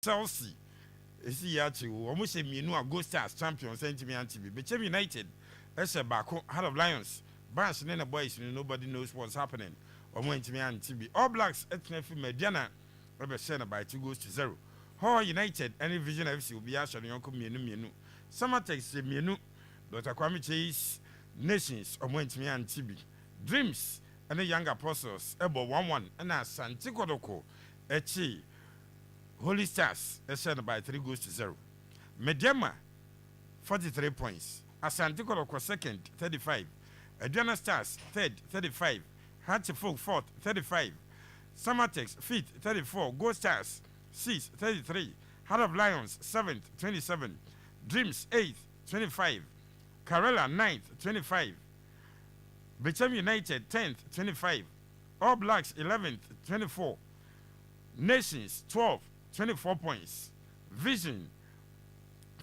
Chelsea. Esi yachi almost a minu a Ghost Stars champions sentiment anti Bechem United. Ese Bako Heart of Lions. Bash Nena Boys, nobody knows what's happening. Omo intimi anti All Blacks etnefi Mediana Rebesena by 2-0. Hall United any Vision FC will be actually Yonko Mienu. Summertex Mienu. Dr. Kwame Chase Nations Omo intimi anti Dreams and the Young Apostles Ebo 1-1 and Asante Kotoko Echi Holy Stars sent by 3-0. Mediama 43 points. Asante Kotoko second 35. Adriana Stars third 35. Hatchfolk fourth 35. Summertex fifth 34. Gold Stars 6th 33. Heart of Lions 7th 27. Dreams 8th 25. Karela 9th 25. Bechem United 10th 25. All Blacks 11th 24. Nations 12th 24 points. Vision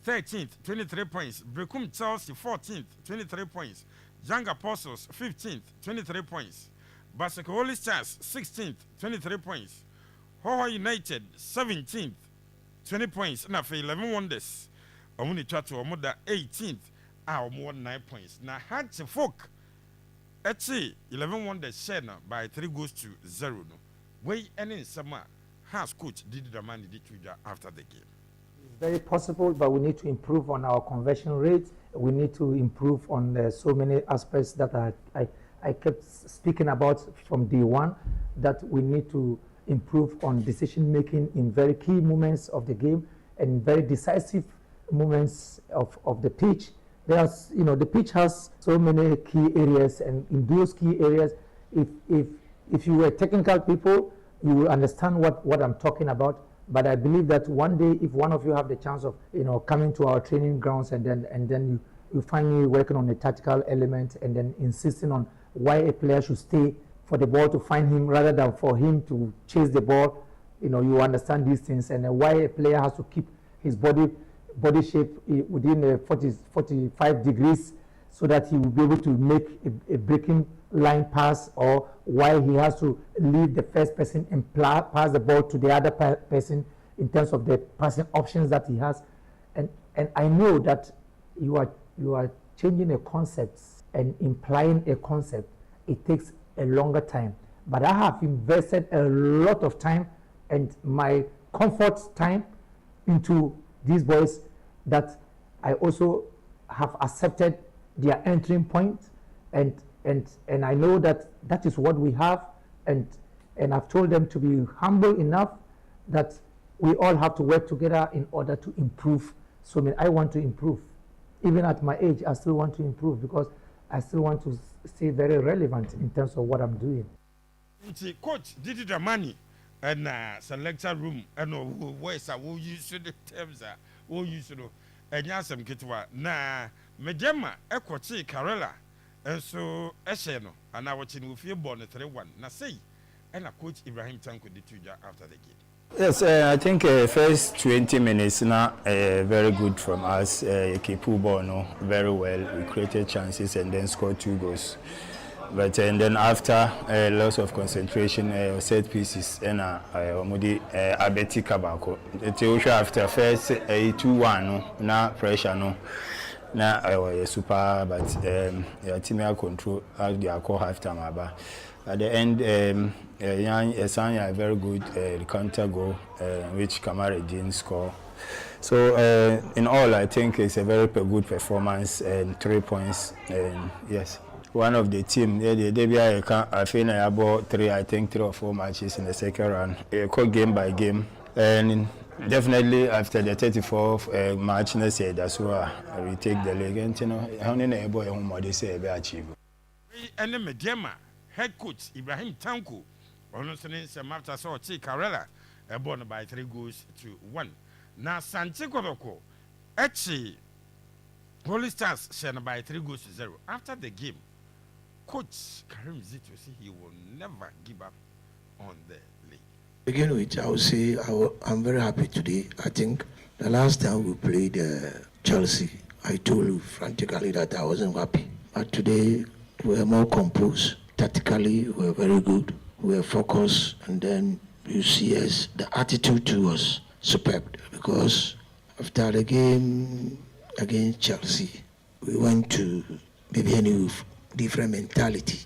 13th 23 points. Brekum Chelsea 14th 23 points. Young Apostles 15th 23 points. Basaka Holy Stars 16th 23 points. Hoa United 17th 20 points. Na for 11 Wonders. Omuni Chato Omoda 18th. More 9 points. Na Hatchfolk Echi 11 Wonders share by 3-0. No. Way and in summer has coach Didi Dramani did after the game. It's very possible, but we need to improve on our conversion rate. We need to improve on so many aspects that I kept speaking about from day one, that we need to improve on decision making in very key moments of the game and very decisive moments of the pitch. There's, the pitch has so many key areas, and in those key areas, if you were technical people, you will understand what I'm talking about. But I believe that one day, if one of you have the chance of, coming to our training grounds and then you find me working on a tactical element and then insisting on why a player should stay for the ball to find him rather than for him to chase the ball, you understand these things, and why a player has to keep his body shape within 45 degrees so that he will be able to make a breaking line pass, or why he has to leave the first person and pass the ball to the other person in terms of the passing options that he has. And I know that you are changing a concept and implying a concept. It takes a longer time. But I have invested a lot of time and my comfort time into these boys, that I also have accepted their entering point, and I know that is what we have, and I've told them to be humble enough that we all have to work together in order to improve. So I want to improve. Even at my age, I still want to improve because I still want to stay very relevant in terms of what I'm doing. Coach Didi Dramani and selector room and voice I will use the terms will use and yasam kitwa na Medema Equachi Karela and so Esheno and our chin will feel born at 3-1 na say and a coach Ibrahim Tanko did after the game. Yes, I think first 20 minutes now very good from us. Keep ball no very well. We created chances and then scored 2 goals. But and then after loss of concentration, set pieces and Omudi Abeti Kabako. The after first 2-1 no, na pressure no. Na super, but team control out the call half time about. At the end, Asante very good counter goal, which Kamara didn't score. So in all, I think it's a very good performance and 3 points. And yes, one of the team, I think I bought 3 or 4 matches in the second round, game by game, and definitely after the 34th match, that's why we take the league. And how many boy home they say we achieve. And then Medema head coach Ibrahim Tanko, honestly, some after saw Karela, born by 3-1. Now Asante Kotoko, actually, Holy Stars sent by 3-0. After the game, coach Karim Zito said he will never give up on the league. Begin with, I will say I'm very happy today. I think the last time we played Chelsea, I told you frantically that I wasn't happy. But today we were more composed. Tactically, we were very good. We were focused, and then you see us, the attitude to us superb because after the game against Chelsea, we went to maybe a new different mentality.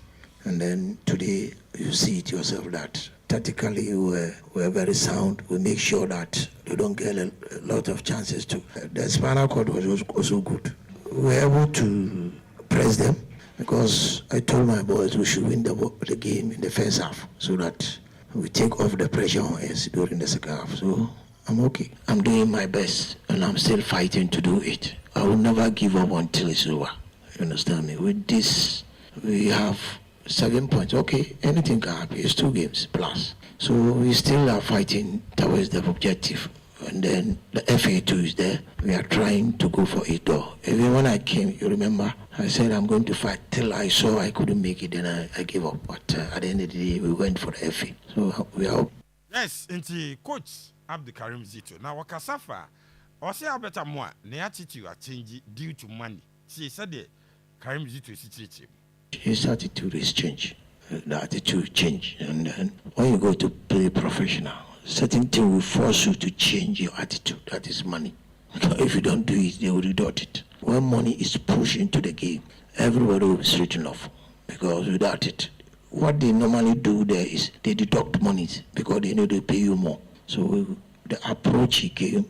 And then today you see it yourself that tactically we're very sound. We make sure that they don't get a lot of chances to. The spinal cord was also good. We were able to press them because I told my boys we should win the game in the first half so that we take off the pressure on us during the second half. So I'm okay. I'm doing my best and I'm still fighting to do it. I will never give up until it's over. You understand me? With this, we have 7 points. Okay, anything can happen. It's 2 games plus. So we still are fighting towards the objective. And then the FA2 is there. We are trying to go for it though. Even when I came, you remember, I said I'm going to fight till I saw I couldn't make it, then I gave up. But at the end of the day, we went for the FA. So we are. Yes, into coach Karim Zito. Now, Wakasafa, or say Alberta Moa, the attitude are changing due to money. She said Karim Zito is teaching. His attitude is changed. The attitude change. And then when you go to play professional, certain things will force you to change your attitude. That is money. If you don't do it, they will reduce it. When money is pushed into the game, everybody will be written off. Because without it, what they normally do there is they deduct money because they know they pay you more. So the approach he came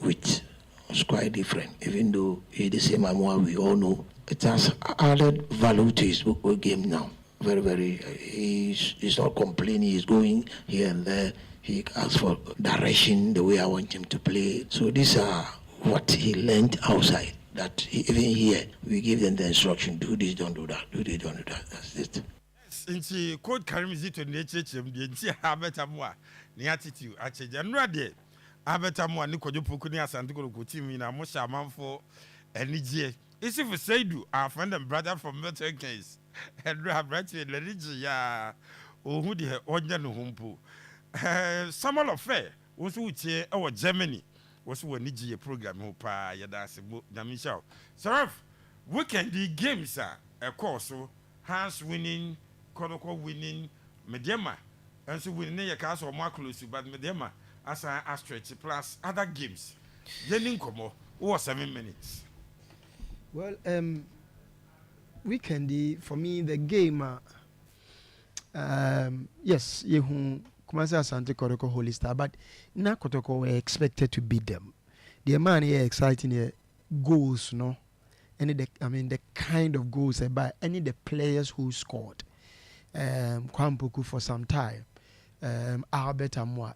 with was quite different. Even though he's the same amount, we all know it has added value to his game now. Very, very. He's not complaining. He's going here and there. He asks for direction, the way I want him to play. So these are what he learned outside. That even here, we give them the instruction: do this, don't do that. Do this, don't do that. That's it. Nti code Karim Zito ne chechem de nti abeta mo a ne attitude a change anura de abeta mo a ne kojo poku ne Asante ko team na mo sha manfo enije isi for Saidu our friend and brother from Milton Keynes anura brother le rigi ya ohu de onya no humpo Samuel Ofe wo so utie e wo Germany wo so wani ji program ho pa ya da se bo na misha Serif weekend the games are a course hands winning Kotoko winning Medema and so winning your cast or more close but Medema as a stretch plus other games Yenin Komo or 7 minutes. Well, weekend for me the game yes, you Kumasi Asante Kotoko Holy Star, but na Kotoko were expected to beat them. The man here exciting goals, no, any the kind of goals by any the players who scored. Kwampuku for some time. Albert Amwa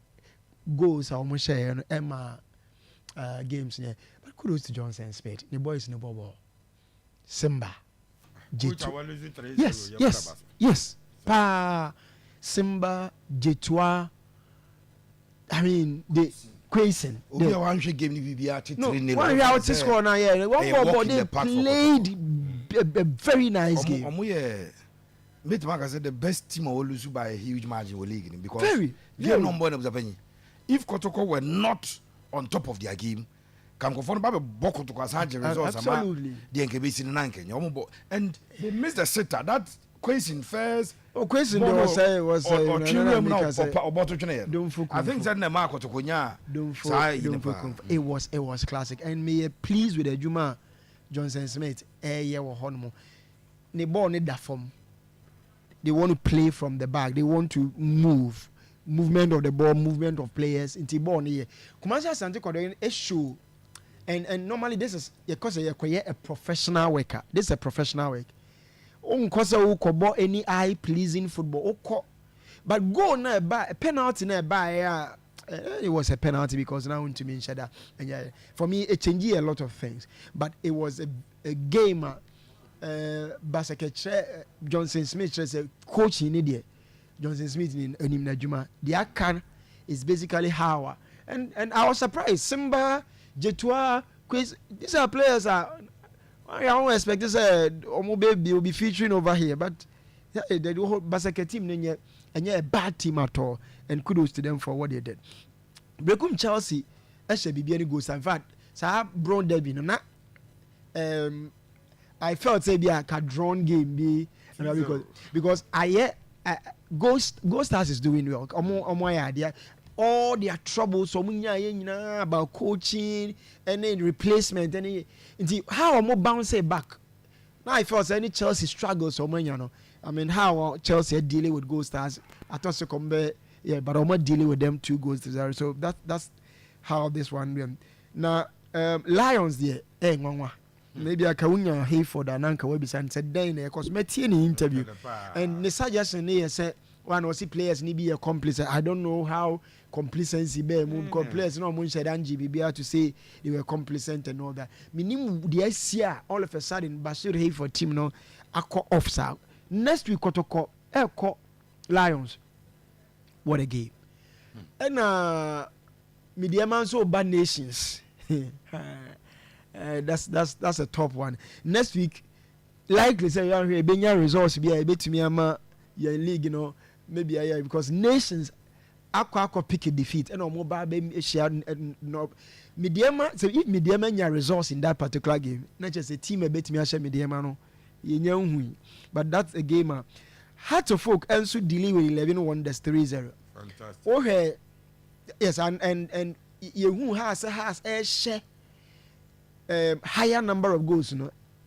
goals are almost share Emma games here. But kudos to Johnson Smith. The boys in the bubble. Simba. Yes. Pa Simba, Jetua. I mean the Quaison. The one game the VBR. No, one out to score now. Yeah, one ball they played a very nice game. Metmark said the best team will lose by a huge margin will league because if Kotoko were not on top of their game, can confirm about Boko to Kasaja results. Absolutely. The NKB in Nanken. And they missed the sitter. That question first. Oh, question was I think that Marco to Konya. It was classic. And me pleased with the Juma Johnson Smith. Ne ball need that form. They want to play from the back. They want to movement of the ball, movement of players. Into ball here. Kumasi Asante Kodoyin a show, and normally this is because a professional worker. This is a professional work. Because kobo any eye pleasing football. But go na a penalty na by it was a penalty because now to me Shada. And yeah, for me it changed a lot of things. But it was a game. Basake Johnson Smith says a coach in India. Johnson Smith in Najuma. The Akan is basically how and I was surprised. Simba, Jetua, Quiz, these are players I don't expect this baby will be featuring over here, but the whole Basake team and a bad team at all. And kudos to them for what they did. Brekum Chelsea, actually be any goals. In fact, Sahab Brown Derby, not I felt say be a drawn game be because I Ghost Stars is doing well. all their troubles about coaching and then replacement and how am I bounce back? Now I feel any Chelsea struggles so many, I mean how Chelsea are dealing with Gold Stars. I thought so come but I'm not dealing with them 2-0. So that's how this one went. Now Lions there, maybe I can hey for the Nanka website said then because met any interview and the suggestion here said one or see players need be a complice. I don't know how complacency be because players no mun said Angie be able to say they were complacent and all that. Minimum the ICA all of a sudden Bashir hey for team no akọ offside. Next week Kotoko Lions. What a game. And media man so bad nations. That's a top one. Next week, likely say you are here, Benya results be a bit to me, your league, maybe because nations aqua pick a defeat and or mobile baby share no mediama. So if mediama your results in that particular game, not just a team a bit me share mediama no, but that's a gamer. Heart of folk also dealing with 11 wonders 3-0. Fantastic. Okay, yes, and you who has a share. Higher number of goals,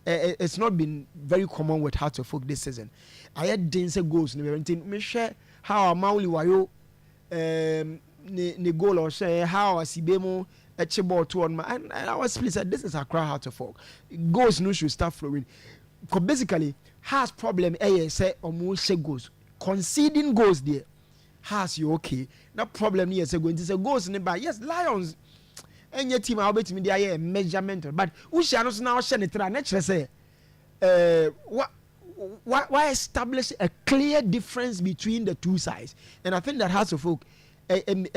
it's not been very common with Hearts of Folk this season. I had dense goals. Me share how Mauli Wayo ne goal or share how Sibemo Echebo to on my and I was pleased that this is Accra Hearts of Folk. Goals no should start flowing. Because basically has problem say almost goals. Conceding goals there has you okay. No problem here say going to say goals nearby. Yes, Lions. Any team I'll bet me there measurement, but we shall not now share it. Naturally, say, why establish a clear difference between the two sides? And I think that has to folk and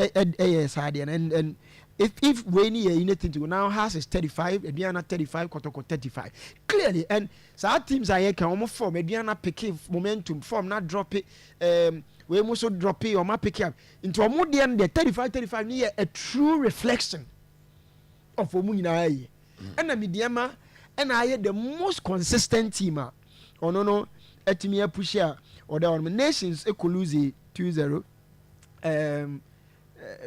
if Wayne anything to now has is 35, Ediana 35, Kotoko 35. Clearly, and so our teams are here can almost form Ediana pick momentum, form not drop it. We also drop it or my pick up into a more than the 35 near a true reflection. Of Omunina, and Mediama, and I had the most consistent team. Oh no, Etimia Pusha or the nations Ekoluzi 2-0.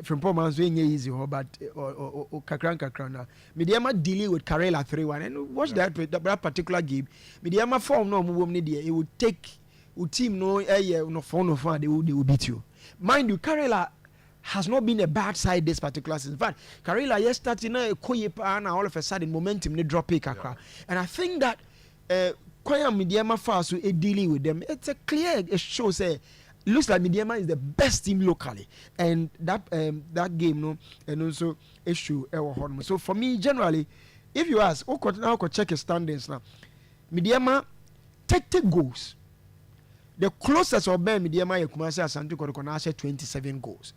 From Pomans being easy, but or Kakran. Mediama dealing with Karela 3-1 and watch that particular game. Mediama form no woman idea. It would take team no phone no fun, they will beat you. Mind you, Karela has not been a bad side this particular season. In fact, Karela yesterday and all of a sudden momentum they drop it. And I think that Koya Mediama Faso is dealing with them. It's a clear show say looks like Mediama is the best team locally. And that game no and also issue so for me generally, if you ask, now check your standings now. Mediama 30 goals. The closest of them Mediama Kumasi Asante Kotoko 27 goals.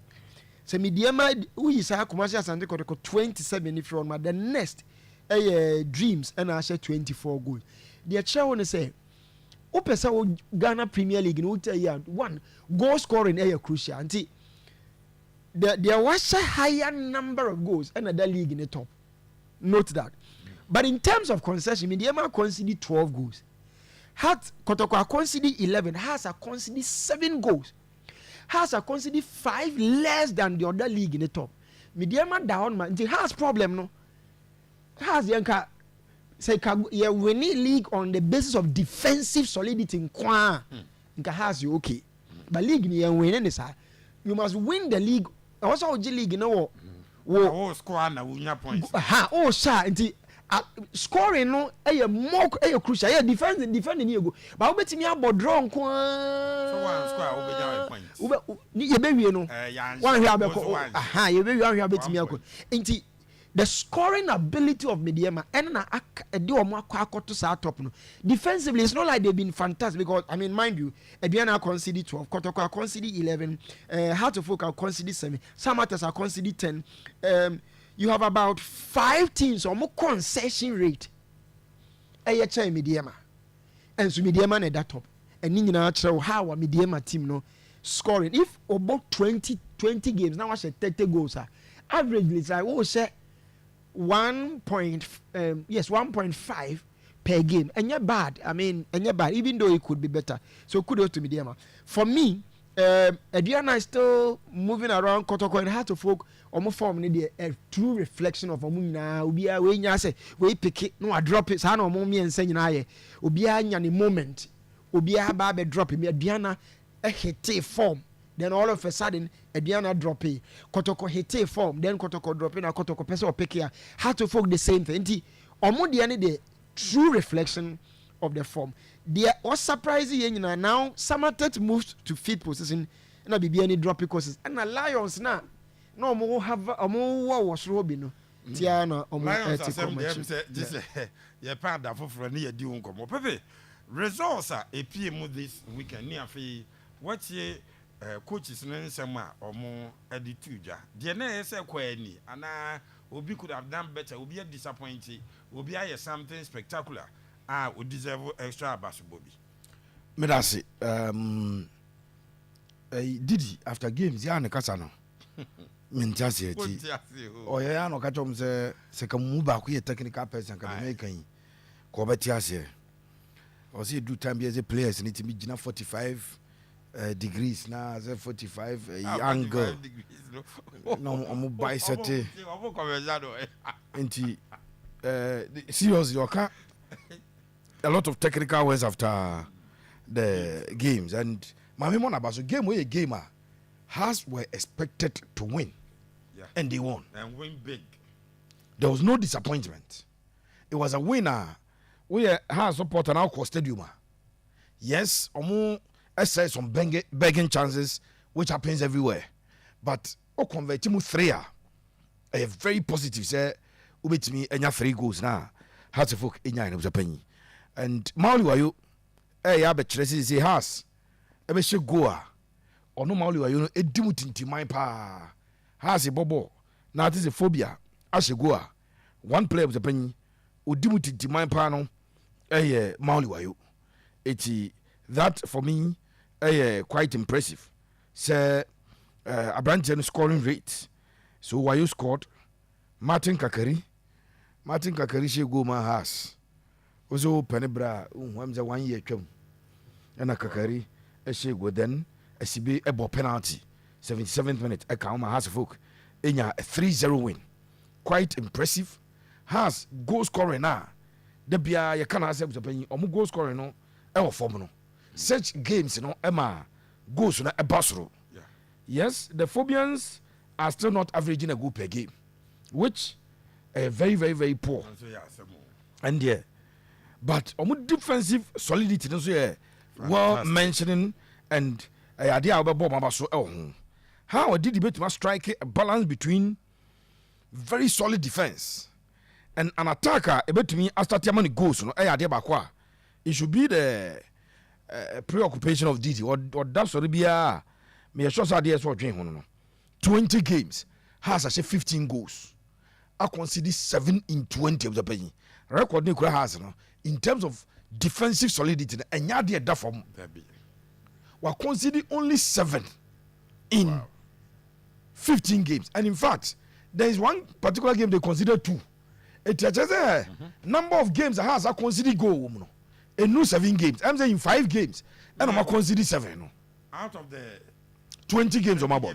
So Mediama we is Kumasi Asante Kotoko 27 if you want the next Dreams and I say 24 goals. The chair want to say Opesa Ghana Premier League in one goal scoring crucial until there was a higher number of goals and another league in the top. Note that. But in terms of concession, Mediama conceded 12 goals. Hat Kotoko conceded 11, has a conceded 7 goals. Has a conceded 5 less than the other league in the top. Mediama down man, it has problem no. Has Yanka say yeah we need league on the basis of defensive solidity in Kwa. Nka has you okay. But league ni win you must win the league. Also the league no wo score na wunya points. Sir, scoring no more crucial. Defending you go. But we betimi abo draw nko. So one score we be points. You be no. One here abeko. You be one here betimi akọ. Nti the scoring ability of Mediama and na do omo to sa top no. Defensively it's not like they've been fantastic because I mean mind you, Ediana conceded 12, Kotoko conceded 11, Heart of Folk conceded 7, Samatas are conceded 10. You have about 5 teams or more concession rate. Mediama. And so Mediama at that top. And in natural how a Mediama team no scoring. If about 20 games, now I say 30 goals. Averagely it's like say 1.5 per game. And you're bad. I mean, and you're bad, even though it could be better. So kudos to Mediama. For me, Adriana is still moving around Kotoko and Heart of Folk. Almost form a true reflection of Omuna. Ubia, we nyase, we pick it, no, I drop it. Sana Momi and saying, I, Ubia, any moment, Ubia, Babe drop him. Adriana, a hete form. Then all of a sudden, Adriana drop it. Kotoko hete form. Then Kotoko drop in a Kotoko person or pick here. Heart of Folk the same thing. Omudiani, the true reflection of the form. There was surprising now. Samatet moves to fifth position. And I be any drop courses. And the Lions now. No more have a more was Robin. Tiana or this yeah, part of for near due come. Pepe results are a PM this weekend near fee. What's ye coaches name somewhere or more attitude? The name say query, and Obi could have done better. Will be a disappointing. Will be something spectacular. Would deserve extra basketball. Medasi, Didi after games, ya ne kasano. Mintiasi eti. O ya no kachom se kamu ba ku ye technical person ka me kan. Ko betiase. O se do time be as a players need to be 45 degrees na as 45 angle. No, omo by sete. Enti seriously oka a lot of technical words after the games and Mami Monabaso game where a gamer has were expected to win, and they won and win big. There was no disappointment. It was a winner. We have support an Alco Stadium. Yes, omo essay some begging chances which happens everywhere, but o convert mu 3 a very positive say ubet me enya 3 goals now. How to folk enya in Japan. And Mauli Wayo, ya bet Tracy has a bit goa or no Mauli Wayo, a dimutinti my pa has a bobo. Now this is a phobia. As you go, one player with a penny, who dimutinti my panel, a Mauli Wayo. It's that for me, quite impressive. Say a branch and scoring rate. So Wayo scored Martin Kakari she go my house. Also penebra whamza 1 year chum and a Kakari a she go then a CB a ball penalty 77th minute a count my house folk in a 3-0 win. Quite impressive. Has goal scoring now. The Bia you can't accept the penny or goal scoring no ever form. Such games, Emma goes on a basro. Yes, the Phobians are still not averaging a goal per game, which very, very, very poor. And yeah, but defensive solidity, well mentioning and idea about Bob so how did debate must strike a balance between very solid defense and an attacker about to me after Tiamani goes it should be the preoccupation of Didi or that's what be me a short idea for 20 games has actually 15 goals. I consider 7 in 20 of the penny. Record Nicola has in terms of defensive solidity and yadia da from we consider only 7 in 15 games. And in fact, there is one particular game they consider 2. It just a number of games that has I consider go a new 7 games. I'm saying 5 games and I'm consider 7 out of the 20 games on my ball.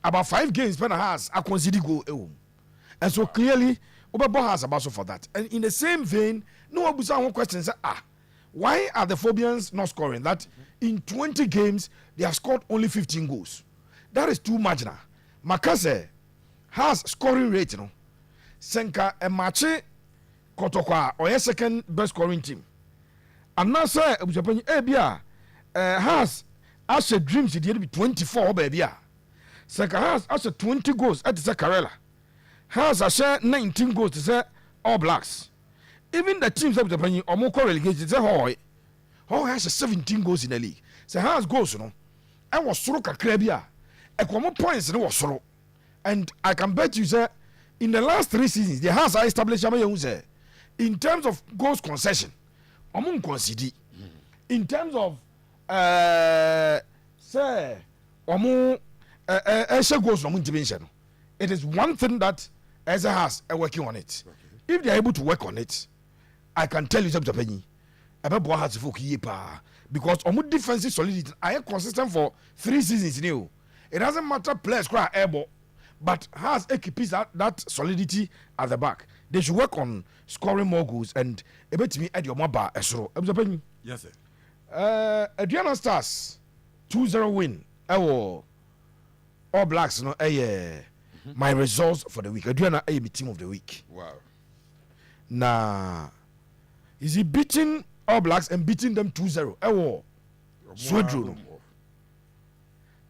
About 5 games Penna has I consider go and so clearly Obabo has about for that. And in the same vein, no one will question say, why are the Phobians not scoring? That in 20 games they have scored only 15 goals. That is too much now. Makase has scoring rate, Senka and Mache Kotoko or a second best scoring team. And now say has as a dreams it be 24 baby. Senka has as a 20 goals at the Carella. Has a share 19 goals to say All Blacks. Even the teams that are or more relegated say Hoy has 17 goals in the league. So has goals, I was soro kakrabia. A common points in was soro. And I can bet you say in the last 3 seasons, the has established in terms of goals concession. Among consider in terms of say goals dimension. It is one thing that Eza has working on it. If they are able to work on it, I can tell you something. ɛbɛboa Hearts folk yie paa because ɔmo defensive solidity ayɛ consistent for 3 seasons ni o it doesn't matter players cry airball but Hearts keeps that solidity at the back they should work on scoring more goals and ebetimi ɛde ɔmo aba ɛsoro ɛbusapanyin. Yes sir. Aduana Stars 2-0 win ɛwɔ All Blacks no ɛyɛ my results for the week. Aduana ɛyɛ me team of the week. Wow. Nah, is he beating All Blacks and beating them 2-0? Ɛwɔ Swedru no.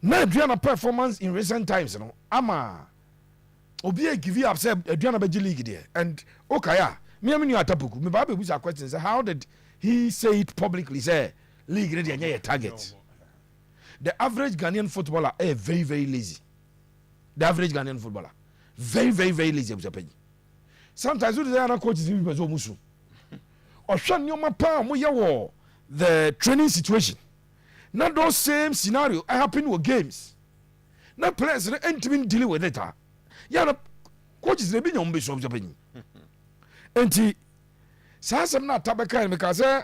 Na Aduana performance in recent times no ama obi a give you up say Aduana beji league there and okaya me am new atapuku me ba be busa question say how did he say it publicly say league ready anya target. The average Ghanaian footballer is very very lazy. The average Ghanaian footballer very very very lazy. Sometimes we say coaches be so musu ohwa nyoma pa mo ye wo the training situation. Not those same scenario happen with games. Na players no entimi deal with it. Ya no coaches they be nyom be so Japan. Enti sa sam na tabeka me ka say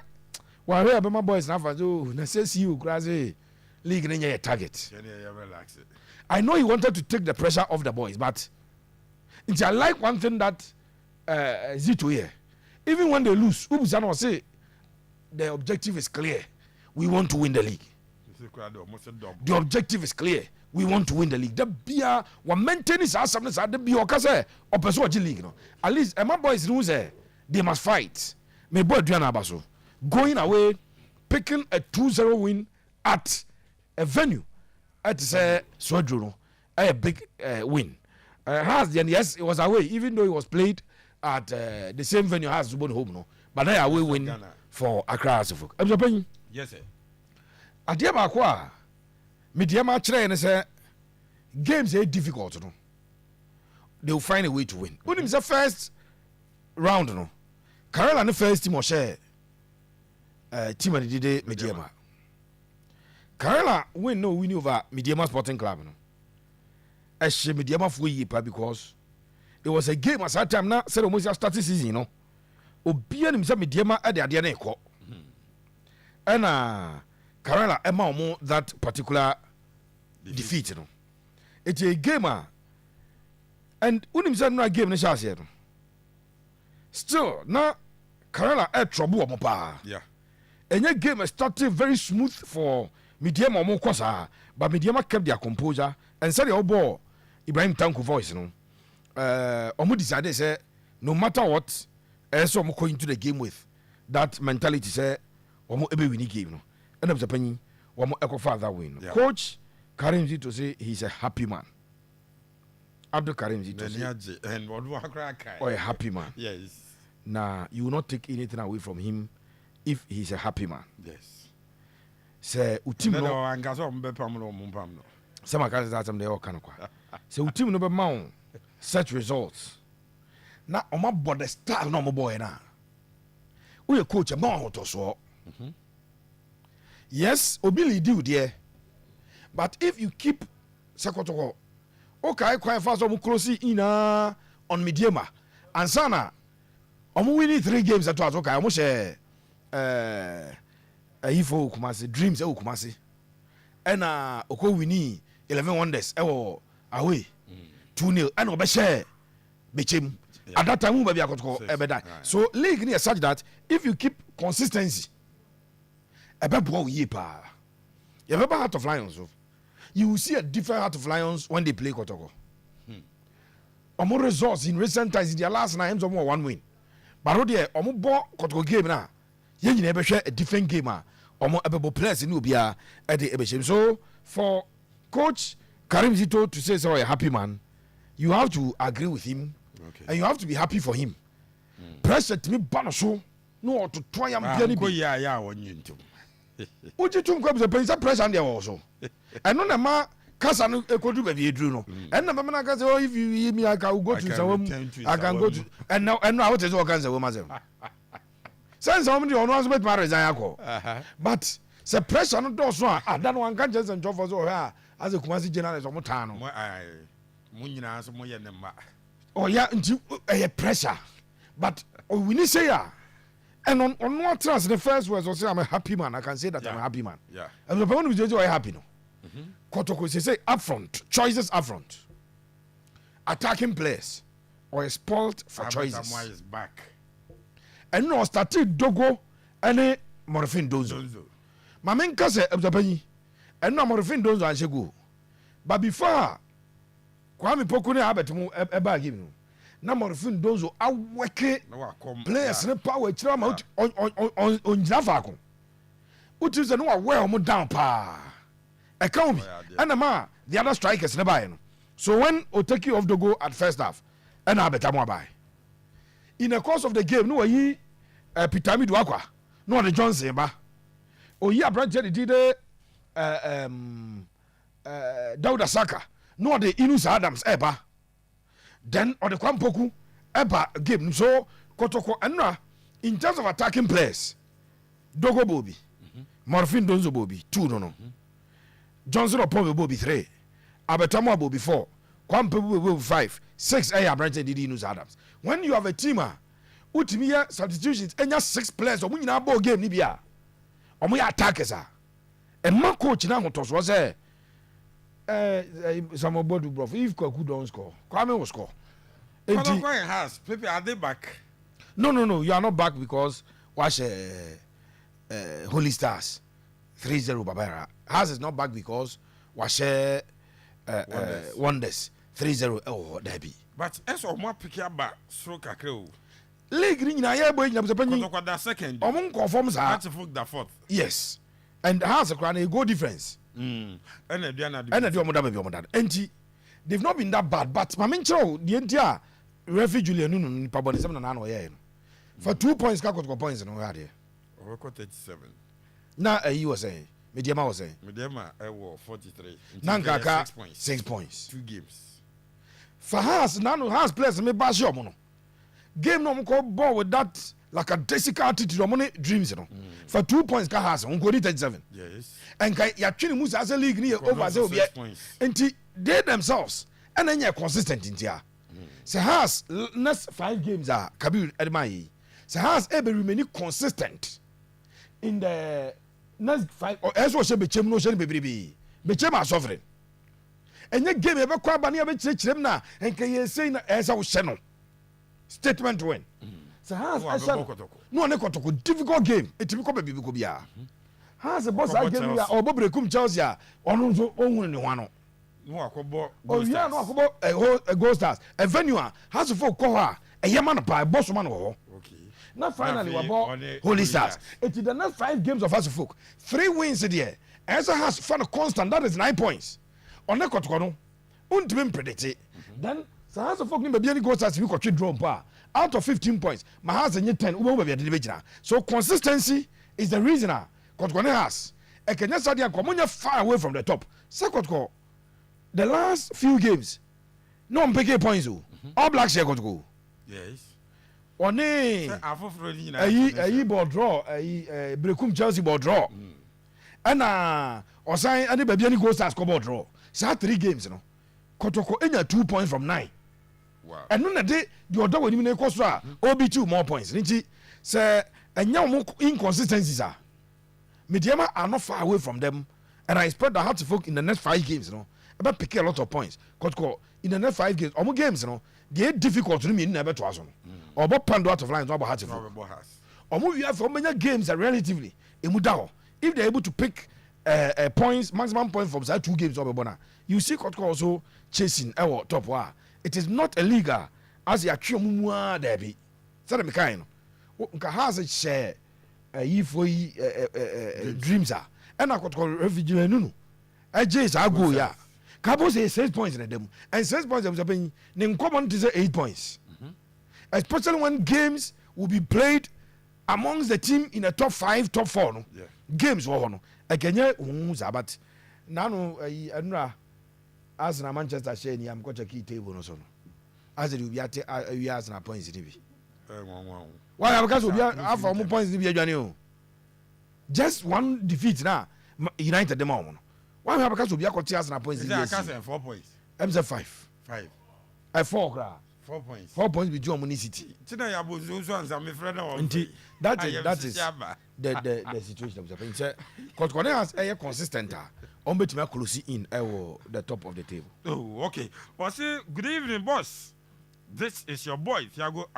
wa re be my boys na fa so na say see you crazy league na your target. I know he wanted to take the pressure off the boys but I like one thing that Zito here. Even when they lose, Ubusano say the objective is clear. We want to win the league. The objective is clear. We want to win the league. The beer one maintain is awesome. The beer okase or pursue league. No, at least my boys know say they must fight. My boy Adriana Abaso going away, picking a 2-0 win at a venue at Swedru, a big win. Yes, it was away, even though it was played at the same venue as Zubon home. No, but they away win for Accra Asifuk. Yes, sir. Adia bakwa media ma kire ne say games are difficult no they will find a way to win. When the first round no Kerala the first team or share team and Didi Mediama Kerala win no win over Mediama Sporting Club no she Mediama for year because it was a game at that time na said almost start season no obia nim say Mediama ade ade na ekọ and Kerala Emma Omo that particular defeat no. It's a game and unim say no game na chance no. Still na Kerala trouble omo pa. Yeah. Any game started very smooth for Mediama Omo kosa but Mediama kept their composure and said the ball Ibrahim Tanko voice no. Omo decided say no matter what so omo go into the game with that mentality say omo ebe win game no. And I'm saying, one more father win. Yeah. Coach Karim Zito say he's a happy man. Abdul Karim Zito say, and or a happy man. Yes. Nah, you will not take anything away from him if he's a happy man. Yes. Say utim no. Some of us they all kind of. Say utim no be mount such results. Now, on my body style no more boy na. We a coach a man to so. Yes, Obili do there. But if you keep Kotoko, okay, quite fast on close in on Mediama, and Sana, winning 3 games at once. Okay, almost Ifo Kumasi, Dreams Kumasi, and Oko winning 11 Wonders, away 2-0, and Obeshe Bechim. At that time, we have got so league is such that if you keep consistency. You have a Heart of Lions. You will see a different Heart of Lions when they play Kotoko. More results in recent times in their last 9 games, 1 win. But there, Kotoko game now. You never share a different game. More able players in Ubia at the Ebeshim. So for Coach Karim Zito to say so a happy man, you have to agree with him, and you have to be happy for him. Pressure to me, Banaso, no to try and be. Uji tum kwa bisa pressure and there also. And no na kasa no ekodu ba bi edru no. And na mama na kasa oh if you hear me I can go to Sawam. I can go to and now I want to go can Sawam myself. Since how many on was bet marriage I go. But the pressure no do so that one can just enjoy for so here as a Kumasi general so mo tan no. Mo nyina so mo ye ne ma. Oh yeah, nti pressure. But we need say And on what trust the first words was say I'm a happy man. I can say that I'm a happy man. Yeah. And the person who is happy no. Kotoko say up front, choices up front. Attacking players or a spoiled for choices. Is back. And no started Dogo and Morphine Dozo. My main cousin Abdapani and no Morphine Dozo and Shego. But before Kwame Pokune Abetumu Eba him. Na Morphine Dozo aweke players ne power chama on Jafako. Uti is no aware mo down pa. Economy. And the other strikers never buy. So when Oteki of Dogo at first half, and Abetamu buy. In the course of the game, no ye Pitami Duakwa, no the Johnson ba. O ye branch did Dauda Saka, no the Inus Adams eba. Then on the Kwampoku eba game. So Kotoko and in terms of attacking players, Dogo Bobi, Morphine Donzo Bobi, 2 no. Johnson upon Bobi 3, Abetamu Bobi 4, Kwampe Bobi 5, 6 branch Didi Inus Adams. When you have a teamer, Utimiya substitutions, and just 6 players, or when you have a game, Libya, or we attackers are. And my coach now was there. Some of Bodu Brof, if Koku don't score, Kwame will score. Has people are they back? No, you are not back because watch Holy Stars 3-0 Babara. Has is not back because watch Wonders 3-0 oh Debbie. But as of more pick up back, so Kakro. League in a year boy, you have that second. Among conforms are to the fourth. yes. And has a crown a goal difference. And a Diana, and they've not been that bad, but Mamincho, the entire refugee Julian Pabon 7 and an for 2 points, Kako points and all there. Record 37. Now, you were saying, Mediama was saying, Mediama, I wore 43. Nankaka, 6 points. 6 points. 2 games. For Haas, none has players me bash your mono. Game no more ball with that like a basic attitude of money dreams, you know. For 2 points, Kahas, on 37. Yes. And Yachini Musa as a league near over 0 points. And they themselves, and then you're consistent in here. So Haas, next 5 games are Kabir Edmai. So Haas ever remain consistent in the next 5 or as was a bechem no shall be bechem are suffering. And you game ever quite banny of them now, and can you say as our channel statement win? So has no Kotoko difficult game. It will be Bibia. Has a boss I game or Bobby Kum Chelsea on only one. Oh, yeah, no, a ghost stars. A venue has a folk Koha, a Yaman by Bossman. Okay. Now finally, we bought Holy Stars. It is the next 5 games of us folk. 3 wins a year. As a has found a constant, that is 9 points. On the Kotoko, won't predict it. Then, so has a folk name be any ghost as we could draw pa. Out of 15 points, my house and 10 will be a division. So consistency is the reason. Kotoko has. A Kenya Sadia Comunia far away from the top. Second, the last few games, no one pick points. All Blacks here Kotoko. Yes. On a ball draw, a Brekum Chelsea ball draw. And or sign any baby any ghost as ball draw. So 3 games, you know. Kotoko in 2 points from 9. Wow. And none day the other when you make Kostra, OB2 more points. Say, and now inconsistencies are. Mediama are not far away from them. And I expect the Hearts folk in the next 5 games, you know, about pick a lot of points. Kotoko in the next 5 games, almost games, you know, they're difficult to me never to us. Or about Pando out of lines, about Hearts folk. Or move you have for many games are relatively in Mudao. If they're able to pick points, maximum points from 2 games over Bona, you see Kotoko also chasing our top war. It is not illegal as you accuse Mumwa Debbie. Said the kind. Has a share dreams are. And I could call refugee Nunu. I just I go ya. Cabo say 6 points in them. And 6 points of the name common to say 8 points. Especially when games will be played amongst the team in the top 5, top 4. No? Yeah. Games were on. I can hear but now I as na Manchester share ni am kocha key table no so no as it will be at as na points ni bi why because we have our points ni bi adwane o just 1 defeat na United them on why because we have got as na points ni bi 4 points MC 5 I 4 kra 4 points. 4 points between Omuni City. Tina ya bozo so ansa me friend na That is the situation that was happening. Say Kotoko has a consistent. Between close in the top of the table. Oh, okay. Well, say good evening, boss. This is your boy Thiago